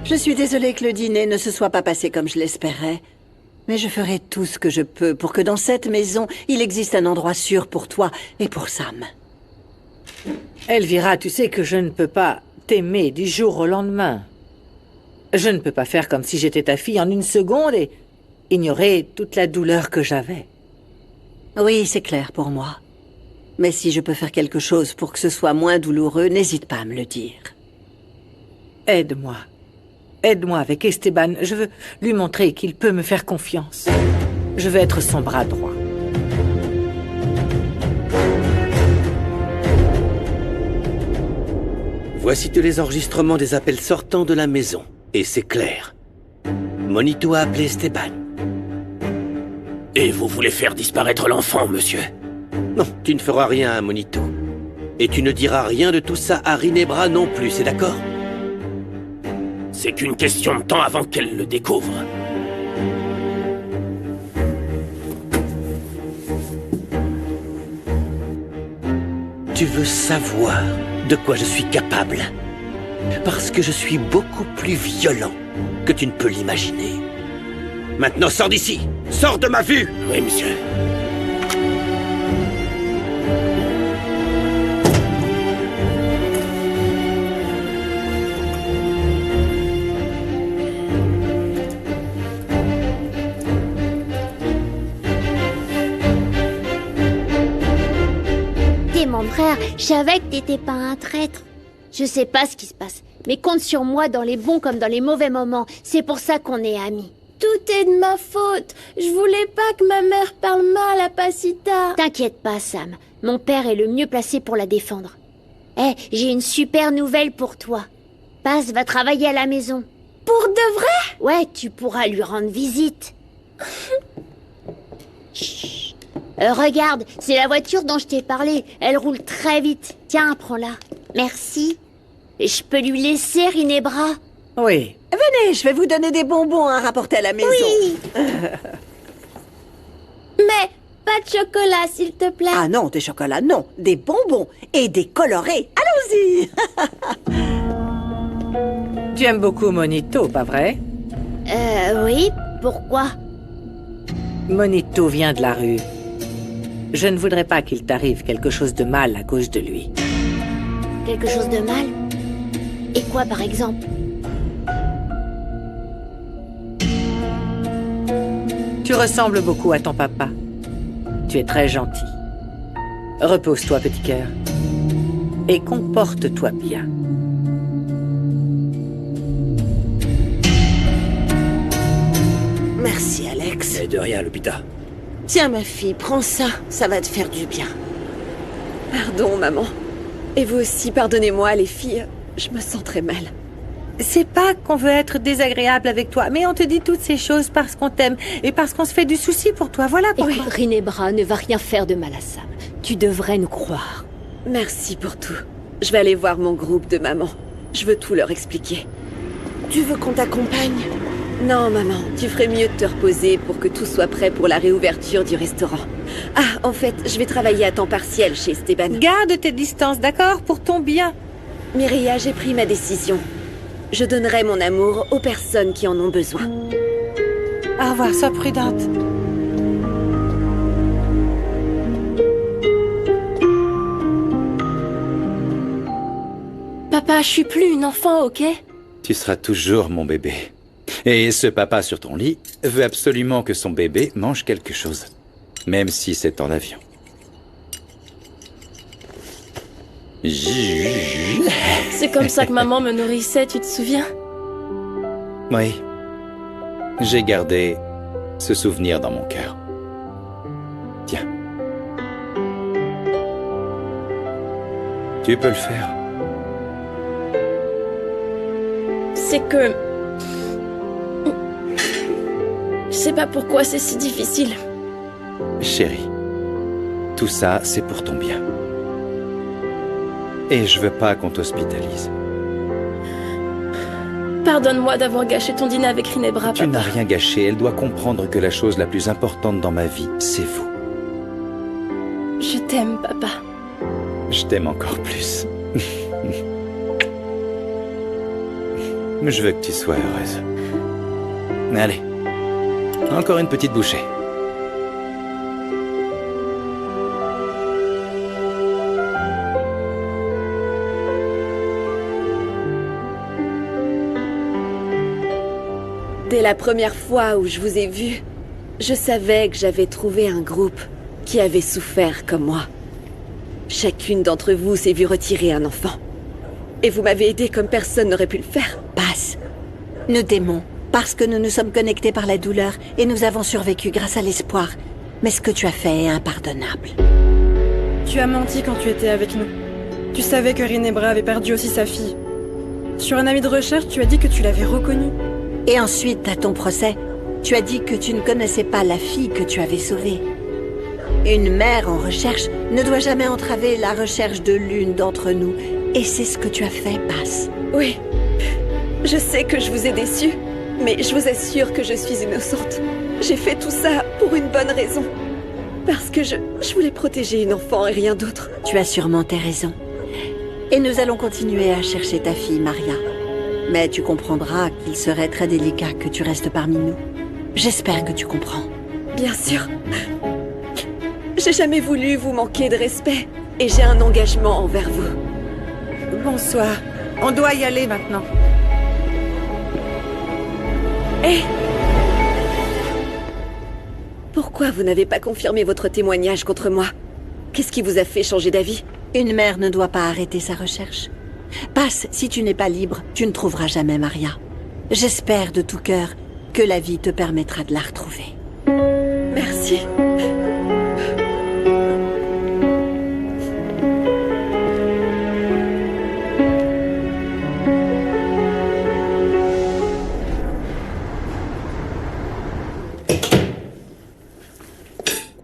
Je suis désolée que le dîner ne se soit pas passé comme je l'espérais. Mais je ferai tout ce que je peux pour que dans cette maison, il existe un endroit sûr pour toi et pour Sam. Elvira, tu sais que je ne peux pas t'aimer du jour au lendemain. Je ne peux pas faire comme si j'étais ta fille en une seconde et ignorer toute la douleur que j'avais. Oui, c'est clair pour moi. Mais si je peux faire quelque chose pour que ce soit moins douloureux, n'hésite pas à me le dire. Aide-moi. Aide-moi avec Esteban. Je veux lui montrer qu'il peut me faire confiance. Je veux être son bras droit. Voici tous les enregistrements des appels sortants de la maison. Et c'est clair. Monito a appelé Esteban. Et vous voulez faire disparaître l'enfant, monsieur? Non, tu ne feras rien à Monito. Et tu ne diras rien de tout ça à Rinebra non plus, c'est d'accord? C'est qu'une question de temps avant qu'elle le découvre. Tu veux savoir de quoi je suis capable? Parce que je suis beaucoup plus violent que tu ne peux l'imaginer. Maintenant, sors d'ici! Sors de ma vue! Oui, monsieur. T'es mon frère, je savais que t'étais pas un traître. Je sais pas ce qui se passe, mais compte sur moi dans les bons comme dans les mauvais moments. C'est pour ça qu'on est amis. Tout est de ma faute. Je voulais pas que ma mère parle mal à Pasita. T'inquiète pas, Sam. Mon père est le mieux placé pour la défendre. Eh, j'ai une super nouvelle pour toi. Paz va travailler à la maison. Pour de vrai? Ouais, tu pourras lui rendre visite. Chut. Regarde, c'est la voiture dont je t'ai parlé. Elle roule très vite. Tiens, prends-la. Merci. Je peux lui laisser Rinebra? Oui. Venez, je vais vous donner des bonbons à rapporter à la maison. Oui. Mais pas de chocolat, s'il te plaît. Ah non, des chocolats, non. Des bonbons et des colorés. Allons-y. Tu aimes beaucoup Monito, pas vrai? Oui. Pourquoi? Monito vient de la rue. Je ne voudrais pas qu'il t'arrive quelque chose de mal à cause de lui. Quelque chose de mal? Et quoi, par exemple? Tu ressembles beaucoup à ton papa. Tu es très gentil. Repose-toi, petit cœur. Et comporte-toi bien. Merci, Alex. Et de rien, Lupita. Tiens, ma fille, prends ça. Ça va te faire du bien. Pardon, maman. Et vous aussi, pardonnez-moi, les filles. Je me sens très mal. C'est pas qu'on veut être désagréable avec toi, mais on te dit toutes ces choses parce qu'on t'aime et parce qu'on se fait du souci pour toi. Voilà pourquoi. Écoute, Rinebra ne va rien faire de mal à Sam. Tu devrais nous croire. Merci pour tout. Je vais aller voir mon groupe de mamans. Je veux tout leur expliquer. Tu veux qu'on t'accompagne? Non, maman, tu ferais mieux de te reposer pour que tout soit prêt pour la réouverture du restaurant. Ah, en fait, je vais travailler à temps partiel chez Esteban. Garde tes distances, d'accord? Pour ton bien. Mireia, j'ai pris ma décision. Je donnerai mon amour aux personnes qui en ont besoin. Au revoir, sois prudente. Papa, je suis plus une enfant, ok? Tu seras toujours mon bébé. Et ce papa sur ton lit veut absolument que son bébé mange quelque chose. Même si c'est en avion. C'est comme ça que maman me nourrissait, tu te souviens? Oui. J'ai gardé ce souvenir dans mon cœur. Tiens. Tu peux le faire. C'est que... Je sais pas pourquoi c'est si difficile. Chérie, tout ça, c'est pour ton bien. Et je veux pas qu'on t'hospitalise. Pardonne-moi d'avoir gâché ton dîner avec Rinebra, Tu papa. n'as rien gâché. Elle doit comprendre que la chose la plus importante dans ma vie, c'est vous. Je t'aime, papa. Je t'aime encore plus. Je veux que tu sois heureuse. Allez, encore une petite bouchée. Dès la première fois où je vous ai vu, je savais que j'avais trouvé un groupe qui avait souffert comme moi. Chacune d'entre vous s'est vue retirer un enfant. Et vous m'avez aidé comme personne n'aurait pu le faire. Passe. Nous t'aimons, parce que nous nous sommes connectés par la douleur et nous avons survécu grâce à l'espoir. Mais ce que tu as fait est impardonnable. Tu as menti quand tu étais avec nous. Tu savais que Rinebra avait perdu aussi sa fille. Sur un avis de recherche, tu as dit que tu l'avais reconnue. Et ensuite, à ton procès, tu as dit que tu ne connaissais pas la fille que tu avais sauvée. Une mère en recherche ne doit jamais entraver la recherche de l'une d'entre nous. Et c'est ce que tu as fait, Passe. Oui, je sais que je vous ai déçu, mais je vous assure que je suis innocente. J'ai fait tout ça pour une bonne raison. Parce que je voulais protéger une enfant et rien d'autre. Tu as sûrement tes raisons. Et nous allons continuer à chercher ta fille, Maria. Mais tu comprendras qu'il serait très délicat que tu restes parmi nous. J'espère que tu comprends. Bien sûr. J'ai jamais voulu vous manquer de respect. Et j'ai un engagement envers vous. Bonsoir. On doit y aller maintenant. Hé! Pourquoi vous n'avez pas confirmé votre témoignage contre moi? Qu'est-ce qui vous a fait changer d'avis? Une mère ne doit pas arrêter sa recherche. Passe, si tu n'es pas libre, tu ne trouveras jamais Maria. J'espère de tout cœur que la vie te permettra de la retrouver. Merci.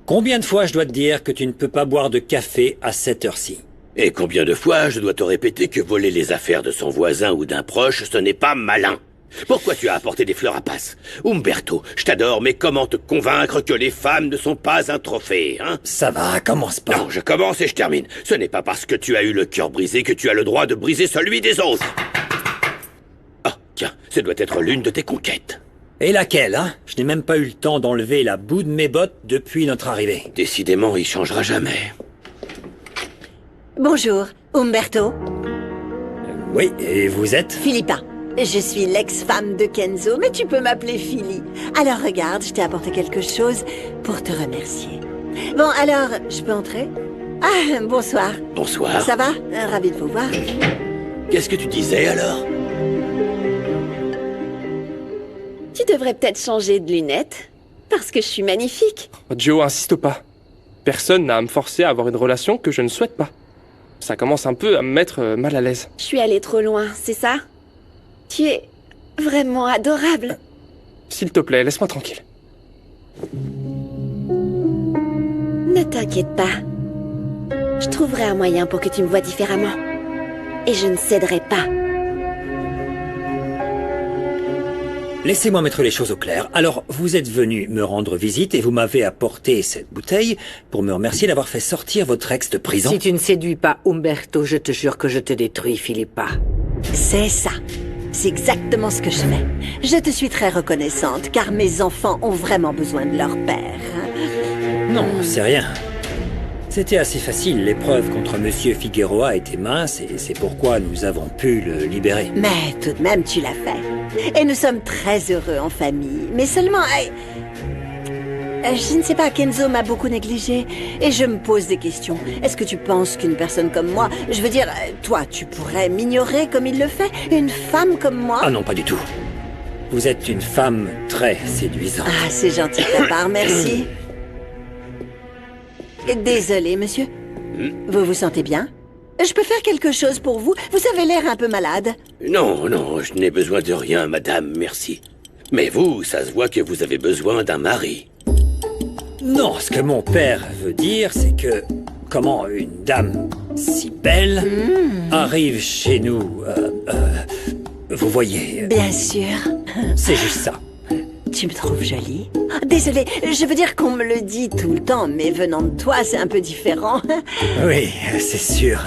Combien de fois je dois te dire que tu ne peux pas boire de café à cette heure-ci? Et combien de fois je dois te répéter que voler les affaires de son voisin ou d'un proche, ce n'est pas malin? Pourquoi tu as apporté des fleurs à Passe? Umberto, je t'adore, mais comment te convaincre que les femmes ne sont pas un trophée, hein? Ça va, commence pas. Non, je commence et je termine. Ce n'est pas parce que tu as eu le cœur brisé que tu as le droit de briser celui des autres. Ah, tiens, ce doit être l'une de tes conquêtes. Et laquelle, hein? Je n'ai même pas eu le temps d'enlever la boue de mes bottes depuis notre arrivée. Décidément, il changera jamais. Bonjour, Umberto. Oui, et vous êtes? Philippa. Je suis l'ex-femme de Kenzo, mais tu peux m'appeler Philly. Alors regarde, je t'ai apporté quelque chose pour te remercier. Bon, alors, je peux entrer? Ah, bonsoir. Bonsoir. Ça va? Ravi de vous voir. Qu'est-ce que tu disais alors? Tu devrais peut-être changer de lunettes. Parce que je suis magnifique. Joe, insiste pas. Personne n'a à me forcer à avoir une relation que je ne souhaite pas. Ça commence un peu à me mettre mal à l'aise. Je suis allée trop loin, c'est ça? Tu es vraiment adorable. S'il te plaît, laisse-moi tranquille. Ne t'inquiète pas. Je trouverai un moyen pour que tu me vois différemment. Et je ne céderai pas. Laissez-moi mettre les choses au clair. Alors, vous êtes venu me rendre visite et vous m'avez apporté cette bouteille pour me remercier d'avoir fait sortir votre ex de prison. Si tu ne séduis pas Umberto, je te jure que je te détruis, Philippa. C'est ça. C'est exactement ce que je fais. Je te suis très reconnaissante, car mes enfants ont vraiment besoin de leur père. Non, c'est rien. C'était assez facile. L'épreuve contre Monsieur Figueroa était mince et c'est pourquoi nous avons pu le libérer. Mais tout de même, tu l'as fait. Et nous sommes très heureux en famille. Mais seulement... je ne sais pas, Kenzo m'a beaucoup négligé. Et je me pose des questions. Est-ce que tu penses qu'une personne comme moi... Je veux dire, toi, tu pourrais m'ignorer comme il le fait? Une femme comme moi? Ah non, pas du tout. Vous êtes une femme très séduisante. Ah, c'est gentil de ta part, merci. Désolé, monsieur. Vous vous sentez bien? Je peux faire quelque chose pour vous? Vous avez l'air un peu malade. Non, non, je n'ai besoin de rien, madame, merci. Mais vous, ça se voit que vous avez besoin d'un mari. Non, ce que mon père veut dire, c'est que... Comment une dame si belle arrive chez nous... vous voyez... Bien sûr. C'est juste ça. Tu me trouves jolie? Désolée, je veux dire qu'on me le dit tout le temps, mais venant de toi, c'est un peu différent. Oui, c'est sûr.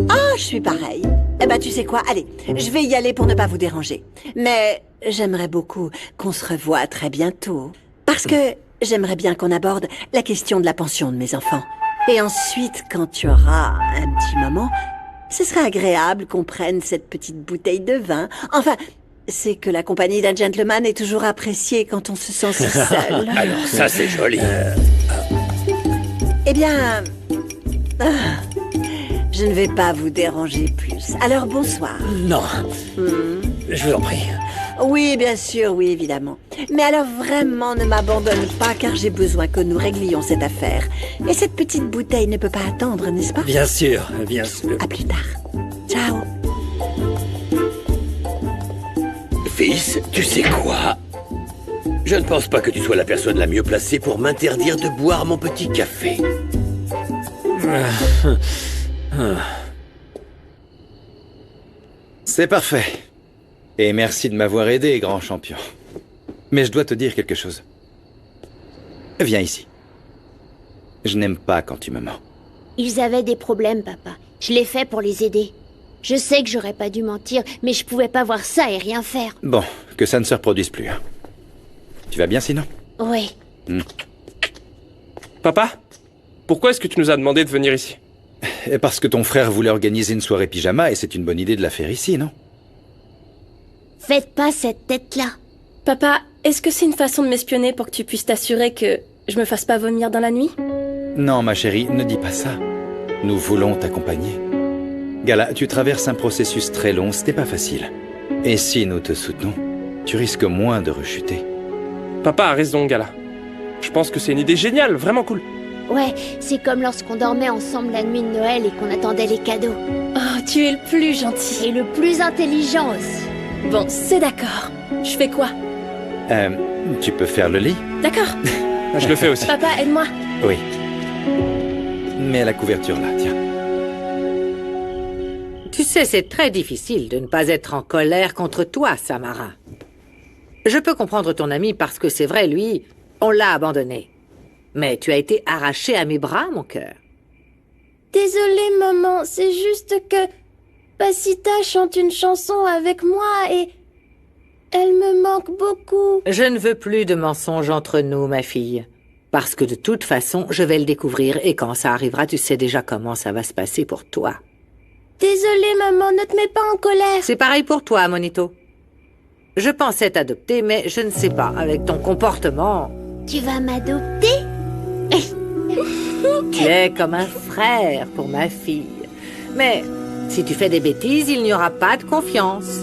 Ah, je suis pareille. Eh ben, tu sais quoi? Allez, je vais y aller pour ne pas vous déranger. Mais j'aimerais beaucoup qu'on se revoie très bientôt. Parce que j'aimerais bien qu'on aborde la question de la pension de mes enfants. Et ensuite, quand tu auras un petit moment, ce serait agréable qu'on prenne cette petite bouteille de vin. Enfin, c'est que la compagnie d'un gentleman est toujours appréciée quand on se sent si seul. Alors ça, c'est joli. Eh bien... je ne vais pas vous déranger plus. Alors, bonsoir. Non. Je vous en prie. Oui, bien sûr, oui, évidemment. Mais alors vraiment, ne m'abandonne pas, car j'ai besoin que nous réglions cette affaire. Et cette petite bouteille ne peut pas attendre, n'est-ce pas? Bien sûr, bien sûr. À plus tard. Ciao. Fils, tu sais quoi? Je ne pense pas que tu sois la personne la mieux placée pour m'interdire de boire mon petit café. C'est parfait. Et merci de m'avoir aidé, grand champion. Mais je dois te dire quelque chose. Viens ici. Je n'aime pas quand tu me mens. Ils avaient des problèmes, papa. Je l'ai fait pour les aider. Je sais que j'aurais pas dû mentir, mais je pouvais pas voir ça et rien faire. Bon, que ça ne se reproduise plus. Tu vas bien sinon? Oui. Papa, pourquoi est-ce que tu nous as demandé de venir ici? Parce que ton frère voulait organiser une soirée pyjama et c'est une bonne idée de la faire ici, non? Faites pas cette tête-là. Papa, est-ce que c'est une façon de m'espionner pour que tu puisses t'assurer que je me fasse pas vomir dans la nuit? Non, ma chérie, ne dis pas ça. Nous voulons t'accompagner. Gala, tu traverses un processus très long, c'était pas facile. Et si nous te soutenons, tu risques moins de rechuter. Papa a raison, Gala. Je pense que c'est une idée géniale, vraiment cool. Ouais, c'est comme lorsqu'on dormait ensemble la nuit de Noël et qu'on attendait les cadeaux. Oh, tu es le plus gentil. Et le plus intelligent aussi. Bon, c'est d'accord. Je fais quoi? Tu peux faire le lit? D'accord. Je le fais aussi. Papa, aide-moi. Oui. Mets la couverture là, tiens. Tu sais, c'est très difficile de ne pas être en colère contre toi, Samara. Je peux comprendre ton ami parce que c'est vrai, lui, on l'a abandonné. Mais tu as été arraché à mes bras, mon cœur. Désolée, maman, c'est juste que Pasita chante une chanson avec moi et elle me manque beaucoup. Je ne veux plus de mensonges entre nous, ma fille. Parce que de toute façon, je vais le découvrir et quand ça arrivera, tu sais déjà comment ça va se passer pour toi. Désolée, maman, ne te mets pas en colère. C'est pareil pour toi, Monito. Je pensais t'adopter, mais je ne sais pas, avec ton comportement... Tu vas m'adopter? Tu es comme un frère pour ma fille. Mais si tu fais des bêtises, il n'y aura pas de confiance.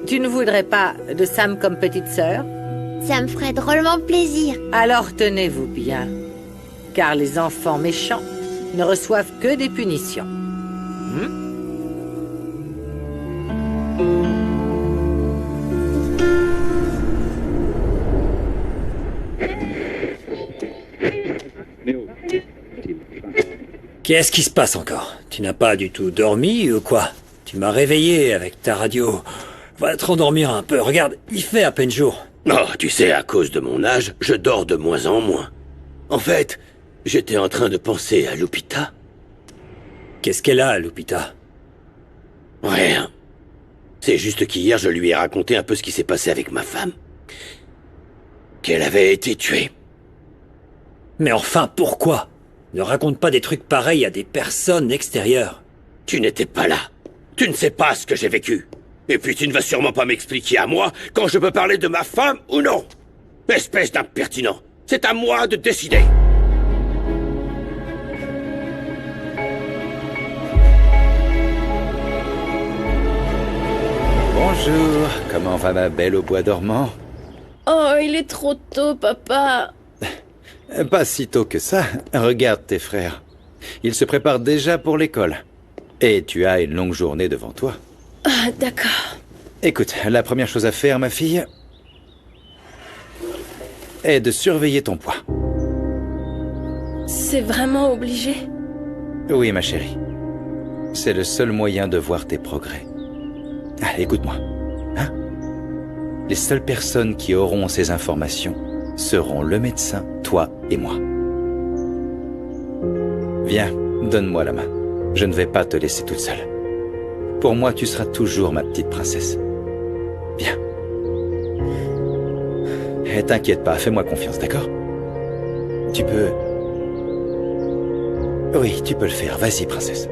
Tu ne voudrais pas de Sam comme petite sœur? Ça me ferait drôlement plaisir. Alors tenez-vous bien, car les enfants méchants ne reçoivent que des punitions. Qu'est-ce qui se passe encore? Tu n'as pas du tout dormi ou quoi? Tu m'as réveillé avec ta radio. Va te rendormir un peu. Regarde, il fait à peine jour. Oh, tu sais, à cause de mon âge, je dors de moins en moins. En fait, j'étais en train de penser à Lupita. Qu'est-ce qu'elle a, Lupita? Rien. C'est juste qu'hier, je lui ai raconté un peu ce qui s'est passé avec ma femme. Qu'elle avait été tuée. Mais enfin, pourquoi? Ne raconte pas des trucs pareils à des personnes extérieures. Tu n'étais pas là. Tu ne sais pas ce que j'ai vécu. Et puis tu ne vas sûrement pas m'expliquer à moi quand je peux parler de ma femme ou non. Espèce d'impertinent. C'est à moi de décider. Bonjour, comment va ma belle au bois dormant? Oh, il est trop tôt, papa. Pas si tôt que ça. Regarde tes frères. Ils se préparent déjà pour l'école. Et tu as une longue journée devant toi. Ah, d'accord. Écoute, la première chose à faire, ma fille, est de surveiller ton poids. C'est vraiment obligé? Oui, ma chérie. C'est le seul moyen de voir tes progrès. Allez, écoute-moi. Hein? Les seules personnes qui auront ces informations seront le médecin, toi et moi. Viens, donne-moi la main. Je ne vais pas te laisser toute seule. Pour moi, tu seras toujours ma petite princesse. Bien. Et t'inquiète pas, fais-moi confiance, d'accord? Tu peux... Oui, tu peux le faire. Vas-y, princesse.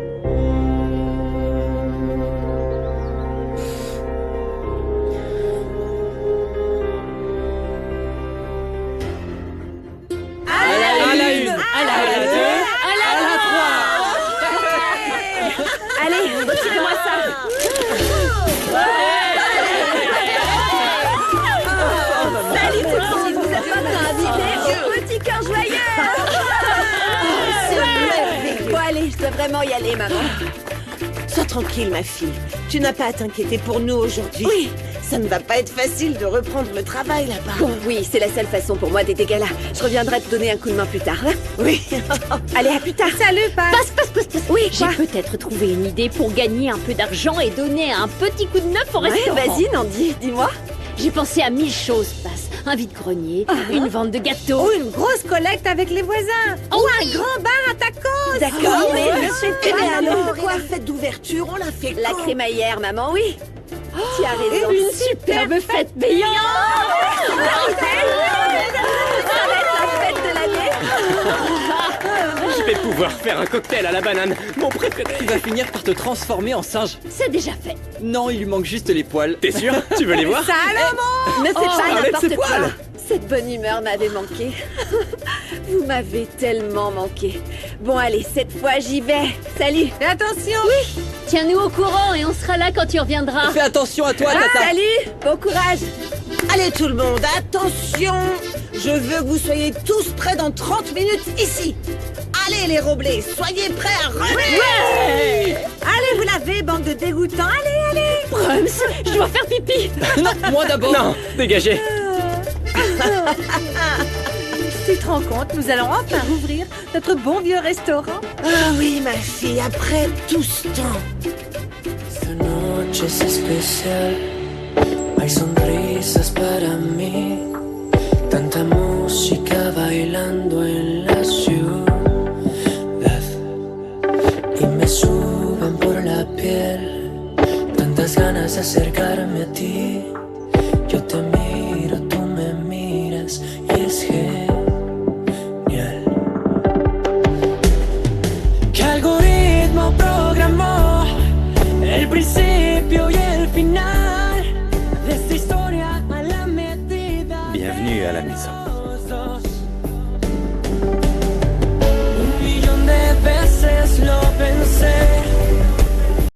À la une, à la deux, à la trois. Allez, retirez-moi ça. Salut tout le monde, vous êtes pas invités au petit cœur joyeux. Bon allez, je dois vraiment y aller, maman. Sois tranquille, ma fille. Tu n'as pas à t'inquiéter pour nous aujourd'hui. Oui. Ça ne va pas être facile de reprendre le travail là-bas. Bon, oui, c'est la seule façon pour moi d'aider Gala. Je reviendrai te donner un coup de main plus tard. Hein? Oui. Allez, à plus tard. Salut, Pat. Passe. Oui, J'ai quoi? peut-être trouvé une idée pour gagner un peu d'argent et donner un petit coup de neuf au Ouais, restaurant. vas-y, Nandi, dis-moi. J'ai pensé à 1000 choses, Passe. Un vide-grenier, une vente de gâteaux. Ou une grosse collecte avec les voisins. Oh, Ou un grand bar à tacos. D'accord, mais je fais Eh bien alors, alors, et quoi? la fête d'ouverture, on l'a fait La quand? crémaillère, maman, oui. Tu as raison. Une superbe fête payante. Ça va être la fête de l'année. Je vais pouvoir faire un cocktail à la banane, mon préféré. Tu vas finir par te transformer en singe. C'est déjà fait. Non, il lui manque juste les poils. T'es sûr? Tu veux les voir? Mais c'est pas arrête n'importe ses quoi. poils. Cette bonne humeur m'avait manqué. Vous m'avez tellement manqué. Bon, allez, cette fois, j'y vais. Salut. Et attention. Tiens-nous au courant et on sera là quand tu reviendras. Fais attention à toi, Tata. Salut. Bon courage. Allez tout le monde, attention! Je veux que vous soyez tous prêts dans 30 minutes ici. Allez les roblés, soyez prêts à runner! Allez, vous lavez, bande de dégoûtants. Allez. Brums, je dois faire pipi. Non, moi d'abord. Non, dégagez. Tu te rends compte, nous allons enfin rouvrir notre bon vieux restaurant. Ah oui ma fille, après tout ce temps. Esta noche es especial, hay sonrisas para mí, tanta música bailando en la ciudad y me suben por la piel tantas ganas de acercarme a ti. Yo te miro